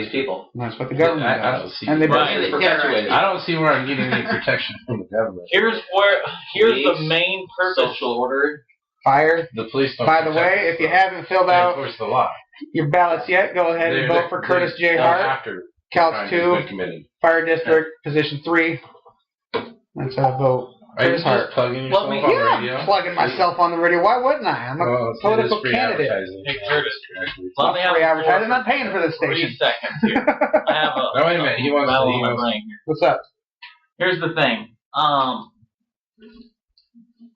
these people. That's what the government does. I don't see. And they perpetuate it. I don't see where I'm getting any protection from the government. Here's the main purpose. Social order. Fire. The police don't. By the way, if you haven't filled out enforce the law. Your ballots yet, go ahead and vote for Curtis J. Hart. After Couch 2, Fire District, Position 3. That's a vote. Curtis Hart. Plugging yourself on the radio? Plugging myself on the radio. Why wouldn't I? I'm a political candidate. Hey, Curtis. Let me have free advertising. I'm not paying for this station. 3 seconds here. I have a... No, wait a minute. He wants to... What's up? Here's the thing.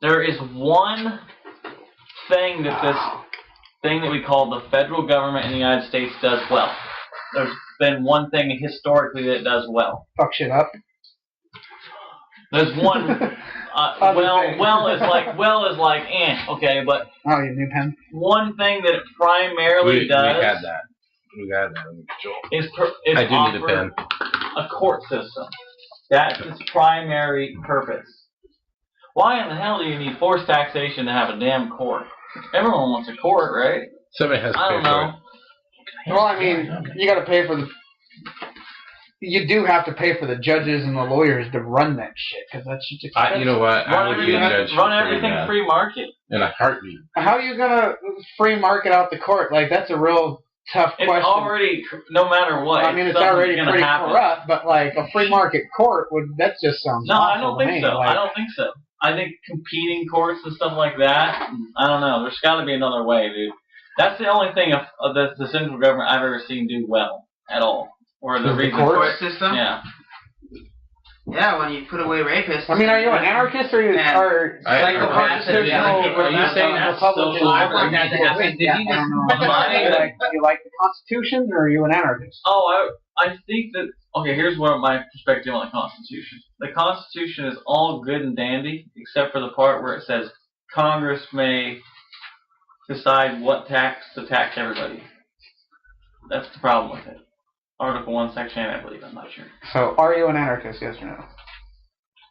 There is one thing that we call the federal government in the United States does well. There's been one thing historically that it does well. Fuck shit up. There's one. Well is like okay, but oh, your new pen. One thing that it primarily does. We had that. We got that under control. Is I do need a pen. A court system. That's its primary purpose. Why in the hell do you need forced taxation to have a damn court? Everyone wants a court, right? Somebody has to pay for it. Well, I mean, you got to pay for the. You do have to pay for the judges and the lawyers to run that shit because that's just expensive. You know what? I would be a judge. Run everything free market. In a heartbeat. How are you gonna free market out the court? Like that's a real tough question. It's already, no matter what. I mean, it's already pretty corrupt, but like a free market court that just sounds. No, I don't think so. I don't think so. I think competing courts and stuff like that. I don't know. There's got to be another way, dude. That's the only thing of the central government I've ever seen do well at all. Or the court system? Yeah. Yeah, when you put away rapists. I mean, are you an anarchist or psychopaths? Are you saying Republican? Do you like the Constitution or are you an anarchist? Oh, I think that. Okay, here's what my perspective on the Constitution. The Constitution is all good and dandy, except for the part where it says Congress may decide what tax to tax everybody. That's the problem with it. Article 1, Section 8, I believe. I'm not sure. So, are you an anarchist, yes or no?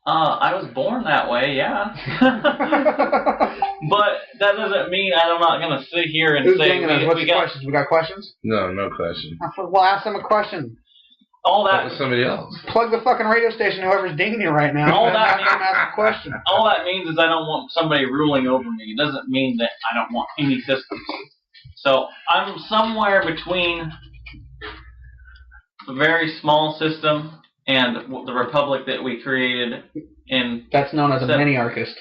I was born that way, yeah. But that doesn't mean I'm not going to sit here and say... What's the questions? We got questions? No question. Well, ask them a question. All that was somebody else. Plug the fucking radio station, whoever's dinging you right now. All that means, ask a question. All that means is I don't want somebody ruling over me. It doesn't mean that I don't want any systems. So I'm somewhere between a very small system and the republic that we created in... That's known as a mini-archist.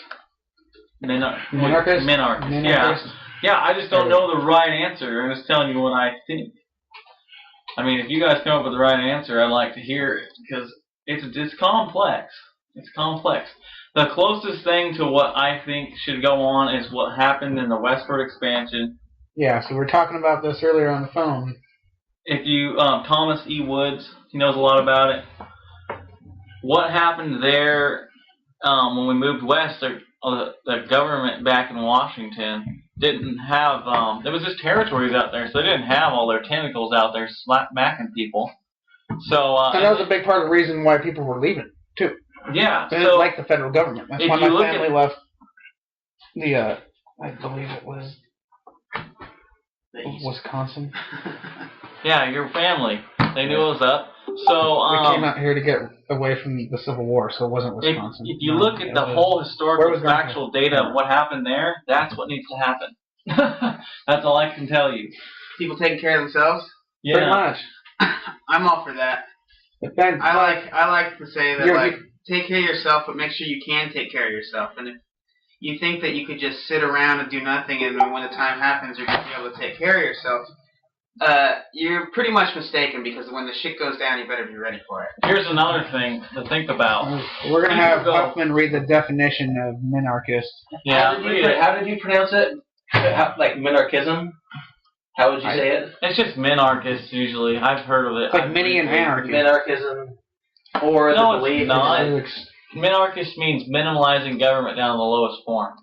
Minarchist? Minarchist. Yeah, I just don't know the right answer. I'm just telling you what I think. I mean, if you guys come up with the right answer, I'd like to hear it because it's complex. It's complex. The closest thing to what I think should go on is what happened in the westward expansion. Yeah, so we were talking about this earlier on the phone. If you, Thomas E. Woods, he knows a lot about it. What happened there when we moved west, the government back in Washington didn't have, there was just territories out there, so they didn't have all their tentacles out there smacking people. So, and that was a big part of the reason why people were leaving, too. Yeah. They didn't like the federal government. That's why my family left the, I believe it was Wisconsin. Yeah, your family. They knew it was up. So we came out here to get away from the Civil War, so it wasn't Wisconsin. If you look at the whole historical factual data of what happened there, that's what needs to happen. That's all I can tell you. People taking care of themselves? Yeah. Pretty much. I'm all for that. I like to say that take care of yourself, but make sure you can take care of yourself. And if you think that you could just sit around and do nothing, and when the time happens, you're going to be able to take care of yourself, you're pretty much mistaken, because when the shit goes down, you better be ready for it. Here's another thing to think about. We're going to have Huffman read the definition of minarchist. Yeah. How did you pronounce it? Like minarchism? How would you say it? It's just minarchist usually. I've heard of it. It's like mini and anarchy. Minarchism. Or the belief. Not. Minarchist means minimalizing government down to the lowest form.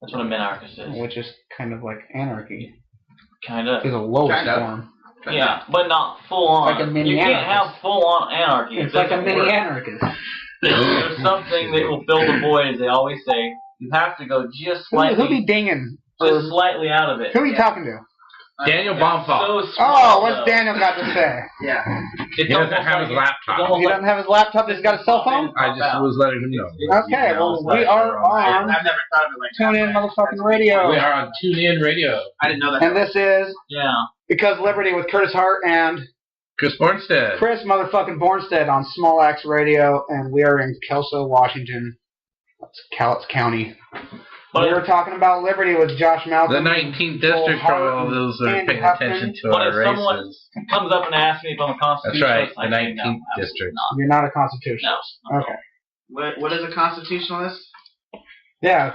That's what a minarchist is. Which is kind of like anarchy. Kind of. It's the lowest form. Yeah, but not full on. Like a mini you can't have full on anarchy. It's like a mini anarchist. There's something that will fill the void, as they always say. You have to go just slightly. Who be dinging? Just slightly out of it. Who are you talking to? Daniel Baumfall. So small, what's Daniel got to say? Yeah. He doesn't have his laptop. He doesn't have his laptop. He's got a cell phone. I just was letting him know. Okay, well, we are on I've never thought of it like Tune In Motherfucking Radio. We are on Tune In Radio. I didn't know that. And this is Because Liberty with Curtis Hart and Chris Bornstead. Chris motherfucking Bornstead on Small Axe Radio, and we are in Kelso, Washington. That's Cowlitz County. We were talking about Liberty with Josh Malcom. The 19th district for all those that are paying attention to but our if races. someone comes up and asks me if I'm a That's right, constitutionalist, the 19th district. You're not a constitutionalist. No. Okay. What is a constitutionalist? Yeah.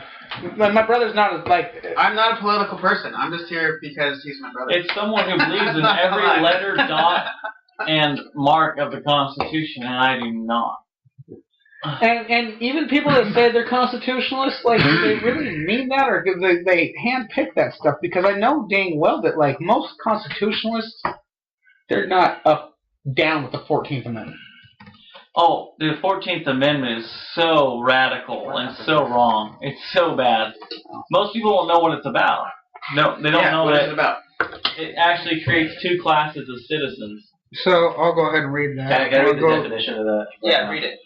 My brother's not like... I'm not a political person. I'm just here because he's my brother. It's someone who believes in every letter, dot, and mark of the Constitution, and I do not. And even people that say they're constitutionalists, like, do they really mean that, or do they handpick that stuff? Because I know dang well that, like, most constitutionalists, they're not down with the 14th Amendment. Oh, the 14th Amendment is so radical and so wrong. It's so bad. Most people don't know what it's about. No, they don't know what that it's about. It actually creates two classes of citizens. So I'll go ahead and read that. Can I read the definition of that? Yeah, read it.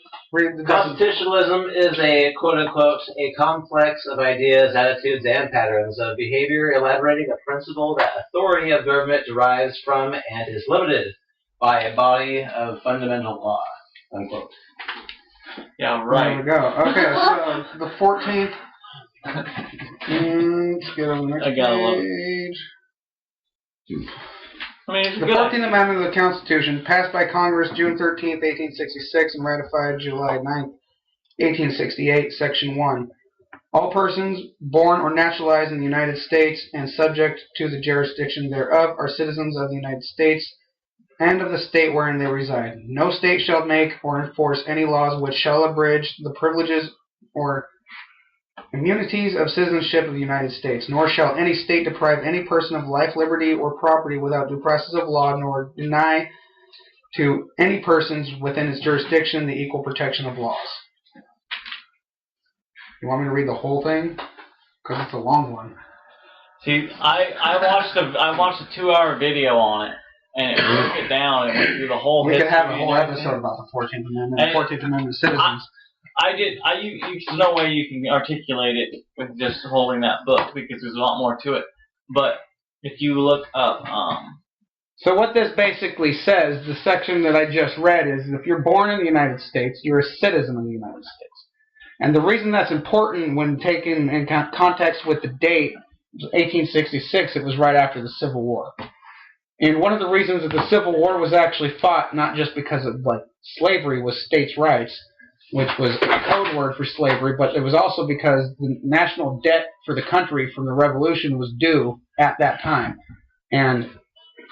Constitutionalism is a quote-unquote a complex of ideas, attitudes, and patterns of behavior elaborating a principle that authority of government derives from and is limited by a body of fundamental law. Unquote. Yeah, right. There we go. Okay, so the 14th. Let's get on the next page. I mean, it's The good. 14th Amendment of the Constitution, passed by Congress June 13th, 1866, and ratified July 9th, 1868, Section 1. All persons born or naturalized in the United States and subject to the jurisdiction thereof are citizens of the United States and of the state wherein they reside. No state shall make or enforce any laws which shall abridge the privileges or immunities of citizenship of the United States, nor shall any state deprive any person of life, liberty, or property without due process of law, nor deny to any persons within its jurisdiction the equal protection of laws. You want me to read the whole thing? Because it's a long one. See, I watched a 2-hour video on it, and it broke it down and went through the whole history. We could have a whole episode about the 14th Amendment and 14th Amendment citizens. There's no way you can articulate it with just holding that book because there's a lot more to it. But if you look up, so what this basically says, the section that I just read, is if you're born in the United States, you're a citizen of the United States. And the reason that's important when taken in context with the date, 1866, it was right after the Civil War. And one of the reasons that the Civil War was actually fought, not just because of like slavery was states' rights, which was a code word for slavery, but it was also because the national debt for the country from the Revolution was due at that time. And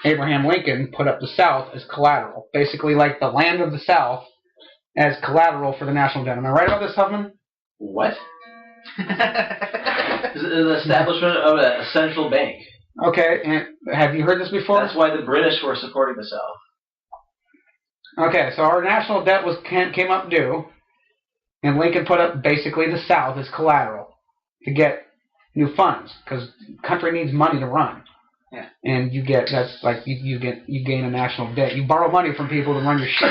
Abraham Lincoln put up the South as collateral, basically like the land of the South as collateral for the national debt. Am I right about this, Huffman? What? The establishment of a central bank. Okay, and have you heard this before? That's why the British were supporting the South. Okay, so our national debt came up due, and Lincoln put up basically the South as collateral to get new funds, because the country needs money to run. Yeah. And you gain a national debt. You borrow money from people to run your shit.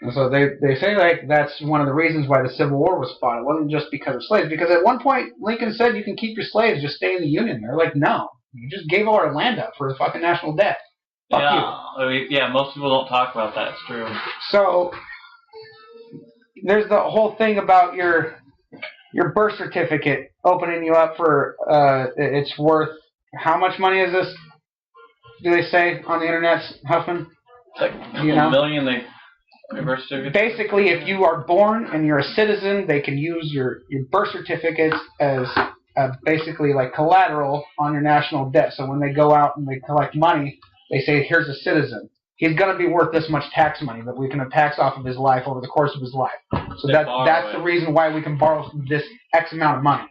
And so they say like that's one of the reasons why the Civil War was fought. It wasn't just because of slaves, because at one point Lincoln said you can keep your slaves, just stay in the Union. They're like, no, you just gave all our land up for the fucking national debt. Fuck you. Most people don't talk about that. It's true. So there's the whole thing about your birth certificate opening you up for it's worth how much money is this? Do they say on the internet, Huffman? It's like $1 million. Birth certificate. Basically, if you are born and you're a citizen, they can use your birth certificates as basically like collateral on your national debt. So when they go out and they collect money, they say, here's a citizen. He's going to be worth this much tax money that we can tax off of his life over the course of his life. So that's the reason why we can borrow this X amount of money.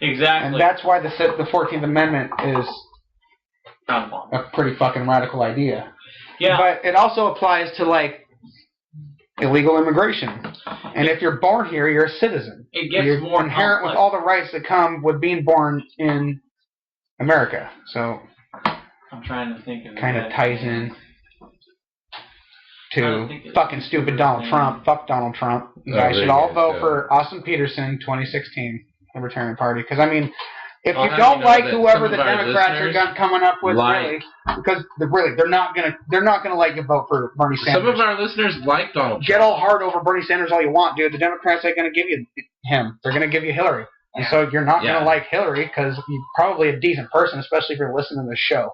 Exactly. And that's why the 14th Amendment is a pretty fucking radical idea. Yeah. But it also applies to, like, illegal immigration. And if you're born here, you're a citizen. It gets you're more inherent complex. with all the rights that come with being born in America. So I'm trying to think of kind of ties in to fucking stupid Donald Trump. Fuck Donald Trump. You guys should all vote for Austin Peterson, 2016, Libertarian Party. Because, I mean, if you don't like whoever the Democrats are coming up with, really, because they're not gonna let you vote for Bernie Sanders. Some of our listeners like Donald Trump. Get all hard over Bernie Sanders all you want, dude. The Democrats ain't gonna give you him. They're gonna give you Hillary. And so you're not gonna like Hillary because you're probably a decent person, especially if you're listening to this show.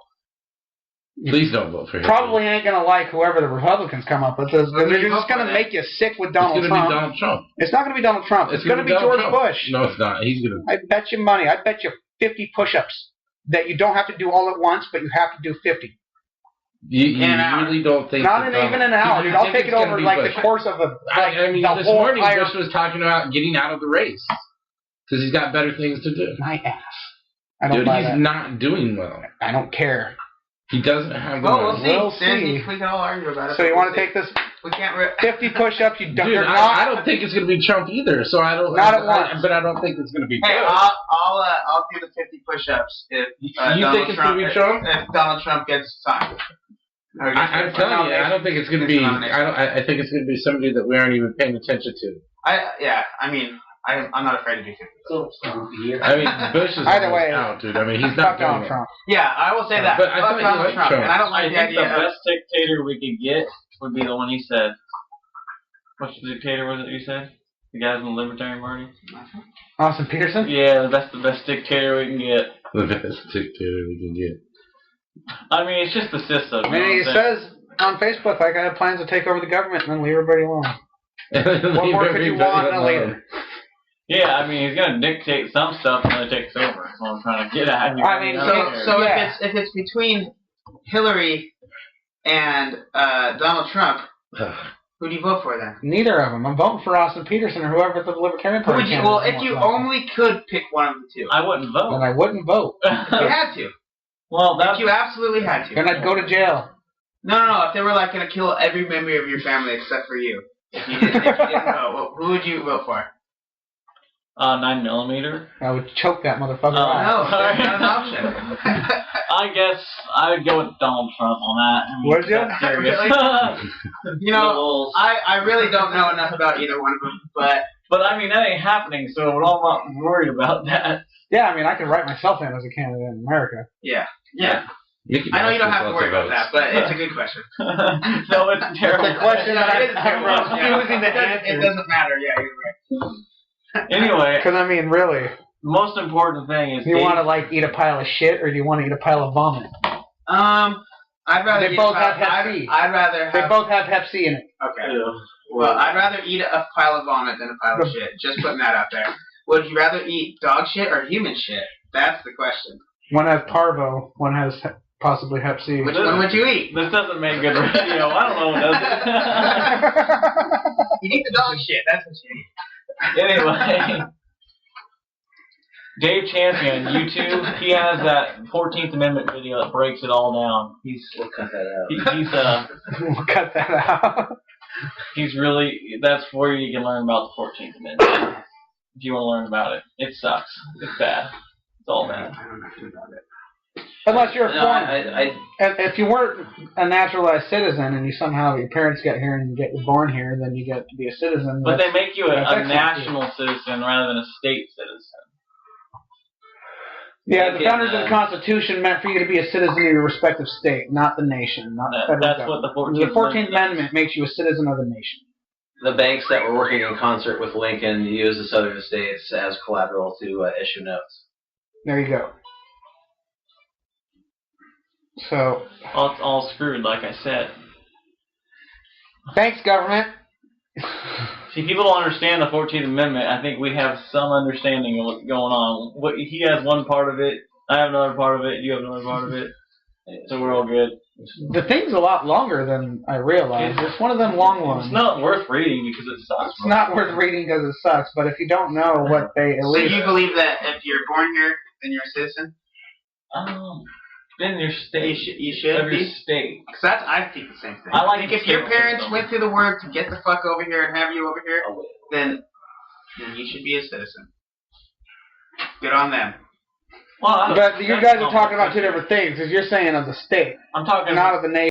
Please don't vote for him. Probably ain't going to like whoever the Republicans come up with. They're just going to make you sick with Donald Trump. It's going to be Donald Trump. It's not going to be Donald Trump. It's going to be George Bush. No, it's not. He's going to. I bet you money. I bet you 50 push-ups that you don't have to do all at once, but you have to do 50. You really don't think... Not even an hour, dude. I'll take it over like the course of a... I mean, this morning Bush was talking about getting out of the race because he's got better things to do. My ass. I don't buy that. He's not doing well. I don't care. He doesn't have the money. We'll see. We can all argue about it. So you want to take this 50 push-ups? You don't. Dude, I don't think it's going to be Trump either. So I don't. Not at once. But I don't think it's going to be. Hey, I'll do the 50 push-ups if you think it's going to be Trump? If Donald Trump gets signed. I'm telling you, I don't think it's going to be. I think it's going to be somebody that we aren't even paying attention to. I mean. I'm not afraid to do 50. I mean, Bush is either way out, dude. I mean, he's not Donald Trump. Yeah, I will say that. But I thought Donald Trump. And I don't like the idea. The best dictator we could get would be the one he said. Which dictator was it you said? The guys in the Libertarian Party? Austin Peterson? Yeah, that's the best dictator we can get. The best dictator we can get. I mean, it's just the system. I mean, he says on Facebook, like, I have plans to take over the government and then leave everybody alone. What more could you want in a leader? Yeah, I mean, he's going to dictate some stuff when it takes over. That's what I'm trying to get at. I mean, so if it's between Hillary and Donald Trump, who do you vote for then? Neither of them. I'm voting for Austin Peterson or whoever the Libertarian Party. Well, if you only could pick one of the two, I wouldn't vote. Then I wouldn't vote. You had to. Well, if you absolutely had to. Then I'd go to jail. No. If they were like going to kill every member of your family except for you, if you didn't vote, who would you vote for? 9mm. I would choke that motherfucker out. No, that's not an option. I guess I would go with Donald Trump on that. I mean, would you? Really? You know, I really don't know enough about either one of them, but I mean that ain't happening, so I'm not worried about that. Yeah, I mean I can write myself in as a candidate in America. Yeah. I know you don't have to worry about that, but it's a good question. No, it's a terrible. It's a question that I'm refusing to answer. It doesn't matter. Yeah, you're right. Anyway, because I mean, really, the most important thing is do you want to like eat a pile of shit or do you want to eat a pile of vomit? I'd rather. They both have Hep C. I'd rather. They both have Hep C in it. Okay. Yeah. Well, I'd rather eat a pile of vomit than a pile of shit. Just putting that out there. Would you rather eat dog shit or human shit? That's the question. One has parvo. One has possibly Hep C. Which one would you eat? This doesn't make good radio. I don't know what does it. You eat the dog shit. That's what you eat. Anyway, Dave Champion, YouTube, he has that 14th Amendment video that breaks it all down. We'll cut that out. We'll cut that out. He's really, that's where you can learn about the 14th Amendment. If you want to learn about it. It sucks. It's bad. It's all bad. I don't know anything about it. Unless you're a foreigner. If you weren't a naturalized citizen and you somehow, your parents get here and you get born here, then you get to be a citizen. But they make you a national citizen rather than a state citizen. Yeah, the founders of the Constitution meant for you to be a citizen of your respective state, not the nation. Not the federal that's government. What the 14th Amendment makes you a citizen of the nation. The banks that were working in concert with Lincoln used the southern states as collateral to issue notes. There you go. So it's all screwed, like I said. Thanks, government. See, people don't understand the 14th Amendment. I think we have some understanding of what's going on. He has one part of it, I have another part of it, you have another part of it, so we're all good. The thing's a lot longer than I realized. It's one of them long ones. It's not worth reading because it sucks. It's not worth reading because it sucks, but if you don't know what they... So you believe that if you're born here, then you're a citizen? In your state. You should be. State. Because I think the same thing. I like if your parents went through the work to get the fuck over here and have you over here, then you should be a citizen. Good on them. Well, but you guys are talking about two different things, because you're saying of the state. I'm talking not of the nation.